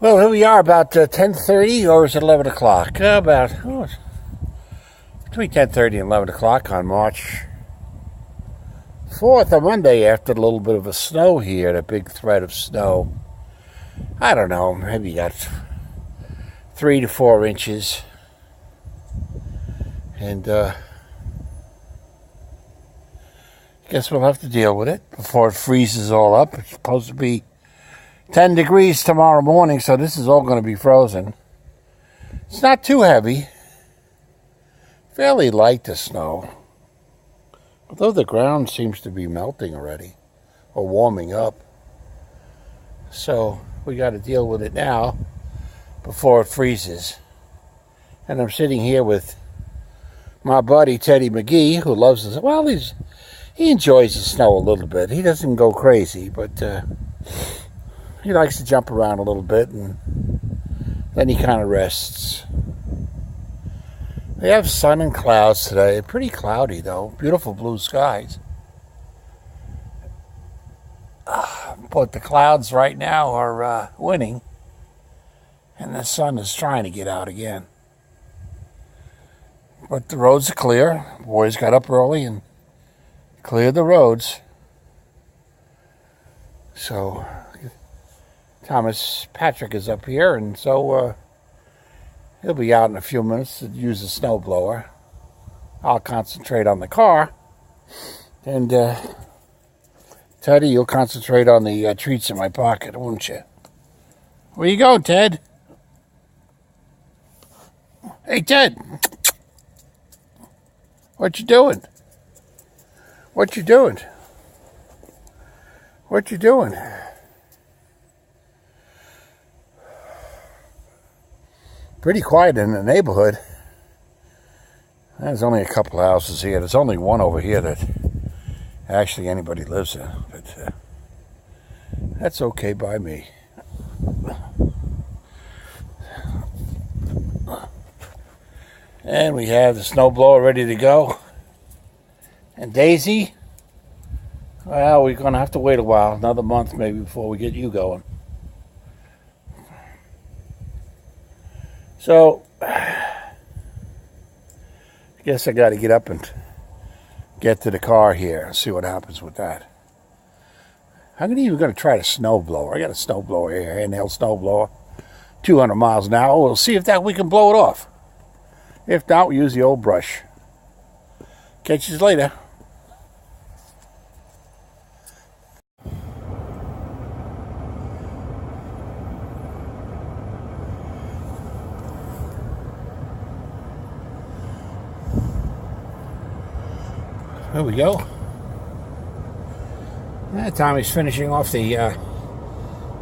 Well, here we are about 10:30, or is it 11 o'clock? Between 10:30 and 11 o'clock on March 4th, a Monday, after a little bit of a snow here, a big thread of snow. I don't know, maybe you got 3 to 4 inches. And I guess we'll have to deal with it before it freezes all up. It's supposed to be 10 degrees tomorrow morning, so this is all going to be frozen. It's not too heavy. Fairly light, the snow. Although the ground seems to be melting already, or warming up. So we got to deal with it now before it freezes. And I'm sitting here with my buddy Teddy McGee, who loves this. Well, he enjoys the snow a little bit. He doesn't go crazy, but he likes to jump around a little bit, and then he kind of rests. We have sun and clouds today. Pretty cloudy, though. Beautiful blue skies. But the clouds right now are winning, and the sun is trying to get out again. But the roads are clear. Boys got up early and cleared the roads. So Thomas Patrick is up here, and so he'll be out in a few minutes to use the snow blower. I'll concentrate on the car, and Teddy, you'll concentrate on the treats in my pocket, won't you? Where you going, Ted? Hey, Ted. What you doing? What you doing? What you doing? Pretty quiet in the neighborhood. There's only a couple of houses here. There's only one over here that actually anybody lives in, but that's okay by me. And we have the snowblower ready to go. And Daisy, well, we're going to have to wait a while, another month maybe, before we get you going. So, I guess I got to get up and get to the car here and see what happens with that. I'm even going to try the snowblower. I got a snowblower here, handheld snowblower, 200 miles an hour. We'll see if we can blow it off. If not, we use the old brush. Catch you later. There we go. Tommy's finishing off the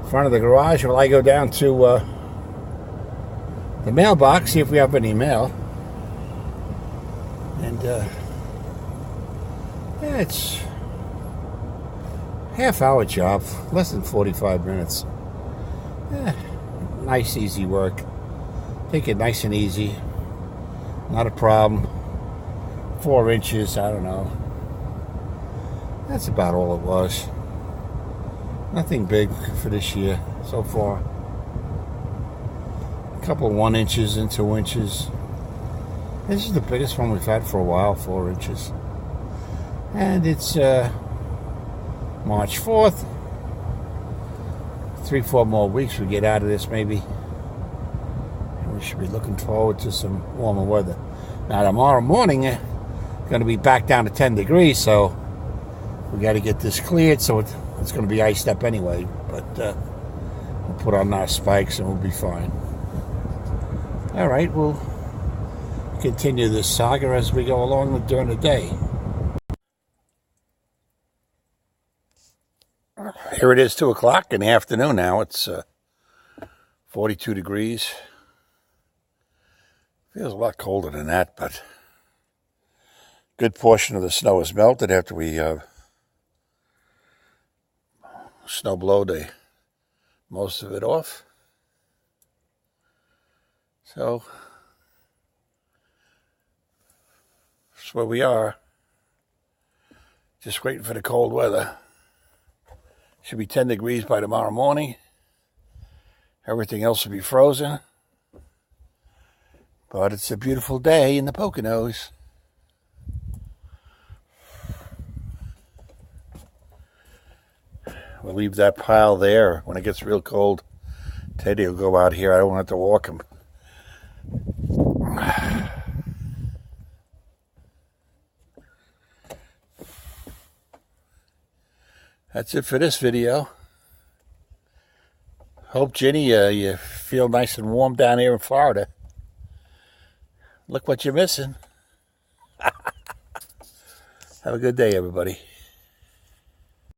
front of the garage while I go down to the mailbox, see if we have any mail. And it's half-hour job, less than 45 minutes. Nice, easy work. Take it nice and easy. Not a problem. 4 inches, I don't know. That's about all it was. Nothing big for this year so far. A couple of 1 inches and 2 inches. This is the biggest one we've had for a while, 4 inches. And it's March 4th. 3-4 more weeks we get out of this maybe. And we should be looking forward to some warmer weather. Now tomorrow morning, going to be back down to 10 degrees, so we got to get this cleared, so it's going to be iced up anyway, but we'll put on our spikes and we'll be fine. All right, we'll continue this saga as we go along during the day. Here it is, 2 o'clock in the afternoon now. It's 42 degrees. Feels a lot colder than that, but good portion of the snow is melted after we snow blowed most of it off. So that's where we are. Just waiting for the cold weather. Should be 10 degrees by tomorrow morning. Everything else will be frozen. But it's a beautiful day in the Poconos. We'll leave that pile there. When it gets real cold, Teddy will go out here. I don't have to walk him. That's it for this video. Hope, Jenny, you feel nice and warm down here in Florida. Look what you're missing. Have a good day, everybody.